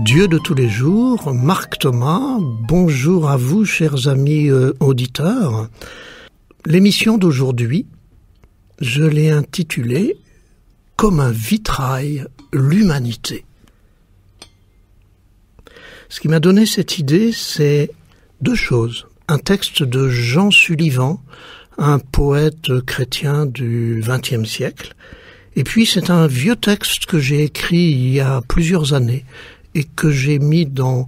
Dieu de tous les jours, Marc Thomas, bonjour à vous chers amis auditeurs. L'émission d'aujourd'hui, je l'ai intitulée « Comme un vitrail, l'humanité ». Ce qui m'a donné cette idée, c'est deux choses. Un texte de Jean Sullivan, un poète chrétien du XXe siècle, et puis c'est un vieux texte que j'ai écrit il y a plusieurs années et que j'ai mis dans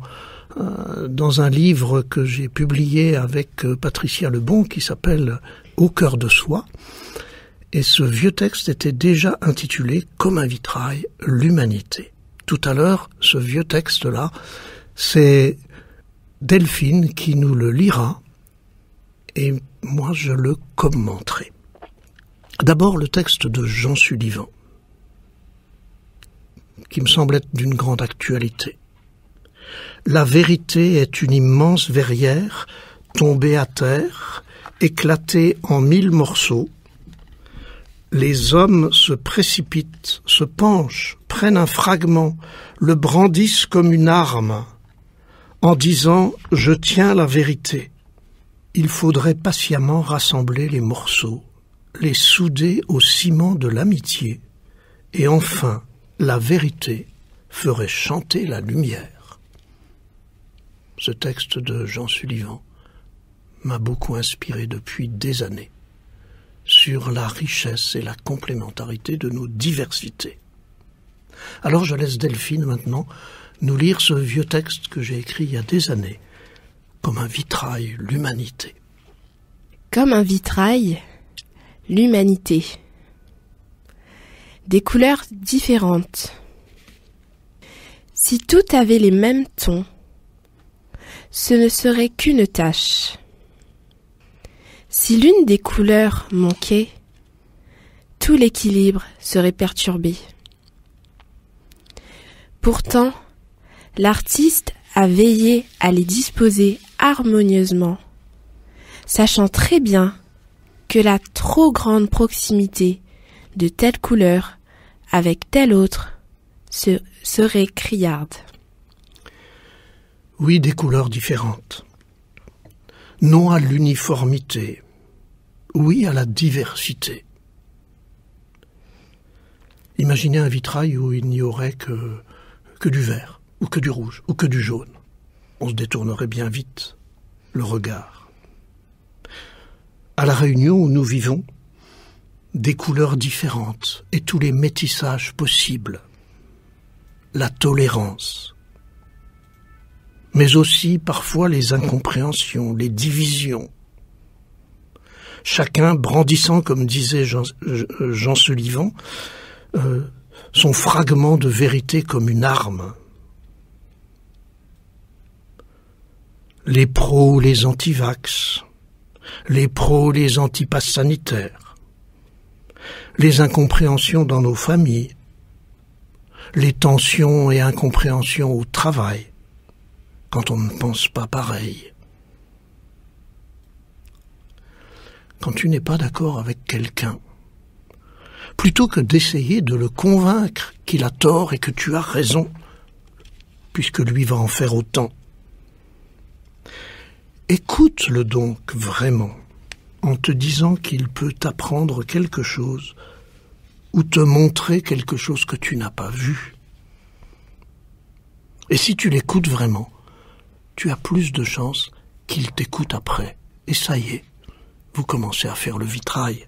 un livre que j'ai publié avec Patricia Lebon qui s'appelle « Au cœur de soi ». Et ce vieux texte était déjà intitulé « Comme un vitrail, l'humanité ». Tout à l'heure, ce vieux texte-là, c'est Delphine qui nous le lira et moi je le commenterai. D'abord le texte de Jean Sullivan, qui me semble être d'une grande actualité. La vérité est une immense verrière tombée à terre, éclatée en 1000 morceaux. Les hommes se précipitent, se penchent, prennent un fragment, le brandissent comme une arme, en disant « Je tiens la vérité ». Il faudrait patiemment rassembler les morceaux, les souder au ciment de l'amitié, et enfin, la vérité ferait chanter la lumière. Ce texte de Jean Sullivan m'a beaucoup inspiré depuis des années sur la richesse et la complémentarité de nos diversités. Alors je laisse Delphine maintenant nous lire ce vieux texte que j'ai écrit il y a des années, comme un vitrail, l'humanité. Comme un vitrail, l'humanité. Des couleurs différentes. Si tout avait les mêmes tons, ce ne serait qu'une tache. Si l'une des couleurs manquait, tout l'équilibre serait perturbé. Pourtant, l'artiste a veillé à les disposer harmonieusement, sachant très bien que la trop grande proximité de telle couleur avec telle autre serait criarde. Oui, des couleurs différentes. Non à l'uniformité. Oui à la diversité. Imaginez un vitrail où il n'y aurait que du vert, ou que du rouge, ou que du jaune. On se détournerait bien vite le regard. À La Réunion où nous vivons, des couleurs différentes et tous les métissages possibles. La tolérance. Mais aussi parfois les incompréhensions, les divisions. Chacun brandissant, comme disait Jean Sullivan, son fragment de vérité comme une arme. Les pros, les anti-vax, les pros, les anti-pass sanitaires, les incompréhensions dans nos familles, les tensions et incompréhensions au travail, quand on ne pense pas pareil. Quand tu n'es pas d'accord avec quelqu'un, plutôt que d'essayer de le convaincre qu'il a tort et que tu as raison, puisque lui va en faire autant, écoute-le donc vraiment en te disant qu'il peut t'apprendre quelque chose ou te montrer quelque chose que tu n'as pas vu. Et si tu l'écoutes vraiment, tu as plus de chances qu'il t'écoute après. Et ça y est, vous commencez à faire le vitrail.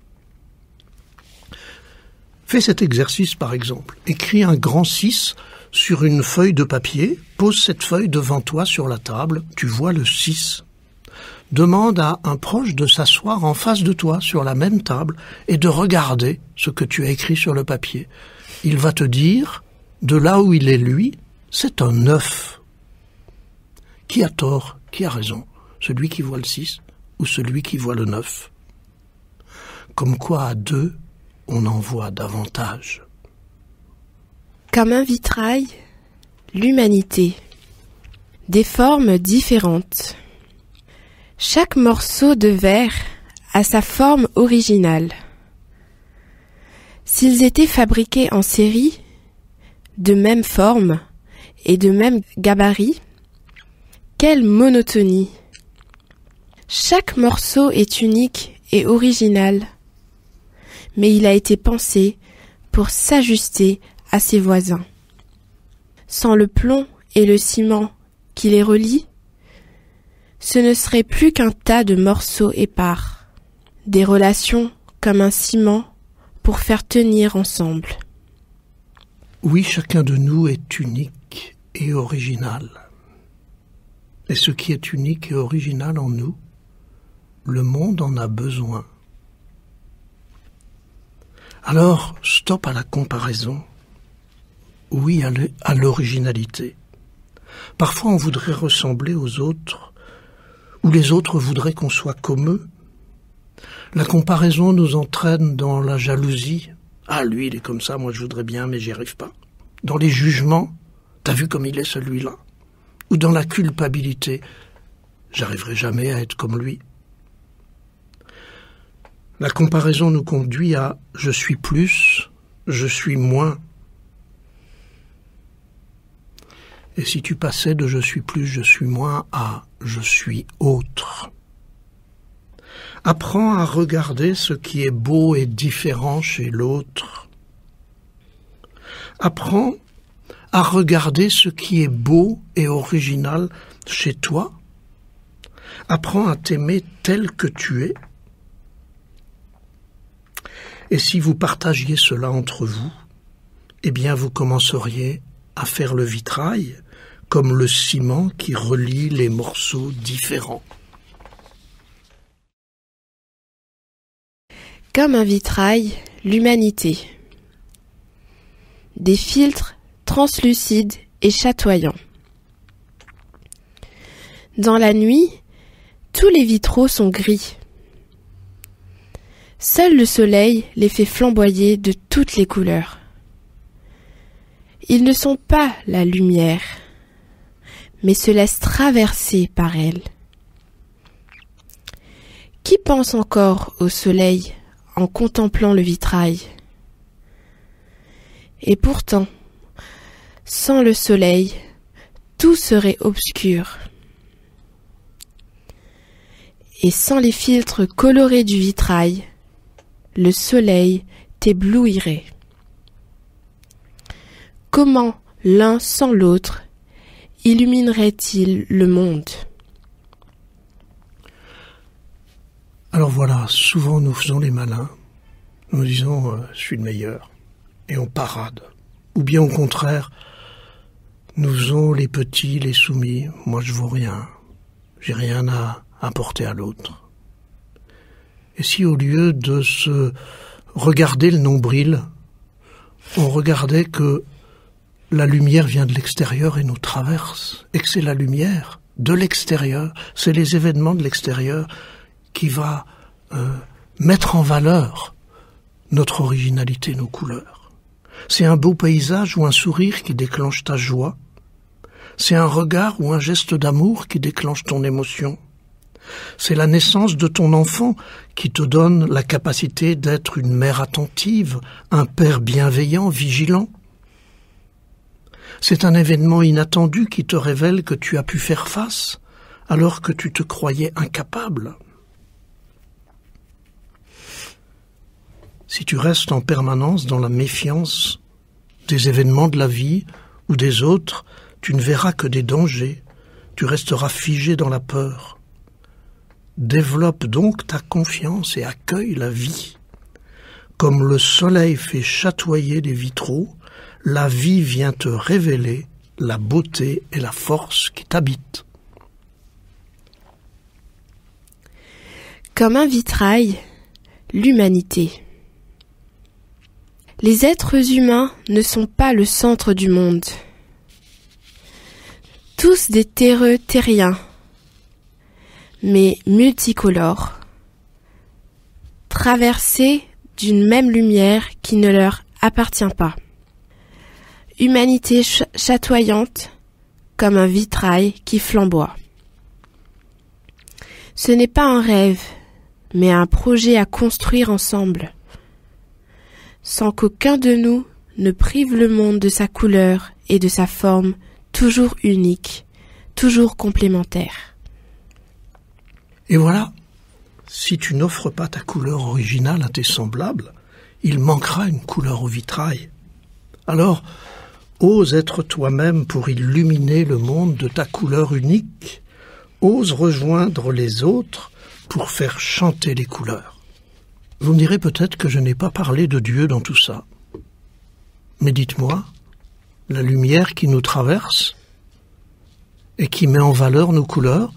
Fais cet exercice par exemple. Écris un grand 6 sur une feuille de papier, pose cette feuille devant toi sur la table, tu vois le 6. Demande à un proche de s'asseoir en face de toi sur la même table et de regarder ce que tu as écrit sur le papier. Il va te dire, de là où il est lui, c'est un 9. Qui a tort, qui a raison? Celui qui voit le 6 ou celui qui voit le 9? Comme quoi à deux, on en voit davantage. Comme un vitrail, l'humanité. Des formes différentes. Chaque morceau de verre a sa forme originale. S'ils étaient fabriqués en série, de même forme, et de même gabarit, quelle monotonie! Chaque morceau est unique et original, mais il a été pensé pour s'ajuster à ses voisins. Sans le plomb et le ciment qui les relient, ce ne serait plus qu'un tas de morceaux épars, des relations comme un ciment pour faire tenir ensemble. Oui, chacun de nous est unique et original. Et ce qui est unique et original en nous, le monde en a besoin. Alors, stop à la comparaison. Oui à l'originalité. Parfois, on voudrait ressembler aux autres, ou les autres voudraient qu'on soit comme eux. La comparaison nous entraîne dans la jalousie. Ah, lui, il est comme ça, moi je voudrais bien, mais j'y arrive pas. Dans les jugements, t'as vu comme il est celui-là. Ou dans la culpabilité, j'arriverai jamais à être comme lui. La comparaison nous conduit à « je suis plus, je suis moins ». Et si tu passais de « je suis plus, je suis moins » à « je suis autre ». Apprends à regarder ce qui est beau et différent chez l'autre. Apprends à regarder ce qui est beau et original chez toi. Apprends à t'aimer tel que tu es. Et si vous partagiez cela entre vous, eh bien vous commenceriez à faire le vitrail comme le ciment qui relie les morceaux différents. Comme un vitrail, l'humanité. Des filtres translucides et chatoyants. Dans la nuit, tous les vitraux sont gris. Seul le soleil les fait flamboyer de toutes les couleurs. Ils ne sont pas la lumière, mais se laissent traverser par elle. Qui pense encore au soleil en contemplant le vitrail? Et pourtant, sans le soleil, tout serait obscur. Et sans les filtres colorés du vitrail, le soleil t'éblouirait. Comment l'un sans l'autre illuminerait-il le monde? Alors voilà, souvent nous faisons les malins, nous disons je suis le meilleur, et on parade. Ou bien au contraire, nous faisons les petits, les soumis, moi je vaux rien, j'ai rien à apporter à l'autre. Et si au lieu de se regarder le nombril, on regardait que la lumière vient de l'extérieur et nous traverse, et que c'est la lumière de l'extérieur, c'est les événements de l'extérieur qui va mettre en valeur notre originalité, nos couleurs. C'est un beau paysage ou un sourire qui déclenche ta joie. C'est un regard ou un geste d'amour qui déclenche ton émotion. C'est la naissance de ton enfant qui te donne la capacité d'être une mère attentive, un père bienveillant, vigilant. C'est un événement inattendu qui te révèle que tu as pu faire face alors que tu te croyais incapable. Si tu restes en permanence dans la méfiance des événements de la vie ou des autres, tu ne verras que des dangers, tu resteras figé dans la peur. Développe donc ta confiance et accueille la vie. Comme le soleil fait chatoyer les vitraux, la vie vient te révéler la beauté et la force qui t'habitent. Comme un vitrail, l'humanité. Les êtres humains ne sont pas le centre du monde. Tous des terreux terriens, mais multicolores, traversés d'une même lumière qui ne leur appartient pas. Humanité chatoyante comme un vitrail qui flamboie. Ce n'est pas un rêve, mais un projet à construire ensemble, sans qu'aucun de nous ne prive le monde de sa couleur et de sa forme toujours unique, toujours complémentaire. Et voilà, si tu n'offres pas ta couleur originale à tes semblables, il manquera une couleur au vitrail. Alors, ose être toi-même pour illuminer le monde de ta couleur unique. Ose rejoindre les autres pour faire chanter les couleurs. Vous me direz peut-être que je n'ai pas parlé de Dieu dans tout ça. Mais dites-moi, la lumière qui nous traverse et qui met en valeur nos couleurs,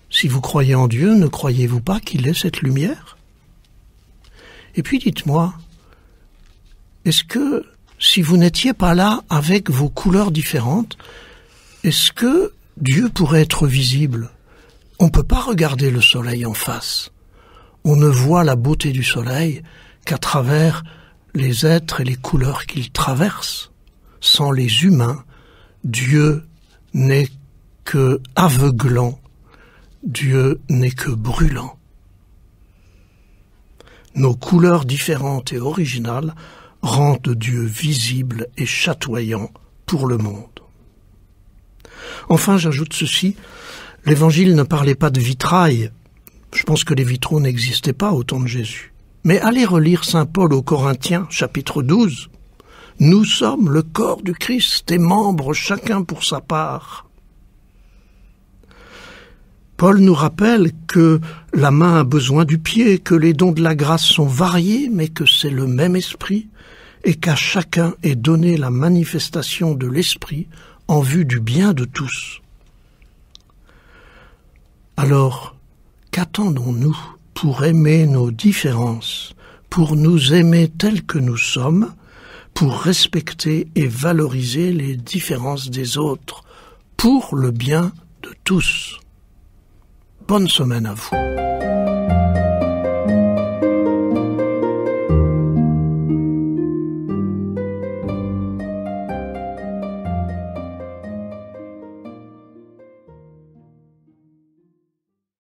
si vous croyez en Dieu, ne croyez-vous pas qu'il est cette lumière? Et puis dites-moi, est-ce que si vous n'étiez pas là avec vos couleurs différentes, est-ce que Dieu pourrait être visible? On ne peut pas regarder le soleil en face. On ne voit la beauté du soleil qu'à travers les êtres et les couleurs qu'il traverse. Sans les humains, Dieu n'est que aveuglant, Dieu n'est que brûlant. Nos couleurs différentes et originales rendent Dieu visible et chatoyant pour le monde. Enfin, j'ajoute ceci, l'Évangile ne parlait pas de vitrail. Je pense que les vitraux n'existaient pas au temps de Jésus. Mais allez relire saint Paul aux Corinthiens, chapitre 12. Nous sommes le corps du Christ et membres chacun pour sa part. Paul nous rappelle que la main a besoin du pied, que les dons de la grâce sont variés, mais que c'est le même esprit, et qu'à chacun est donnée la manifestation de l'esprit en vue du bien de tous. Alors, qu'attendons-nous pour aimer nos différences, pour nous aimer tels que nous sommes, pour respecter et valoriser les différences des autres, pour le bien de tous? Bonne semaine à vous.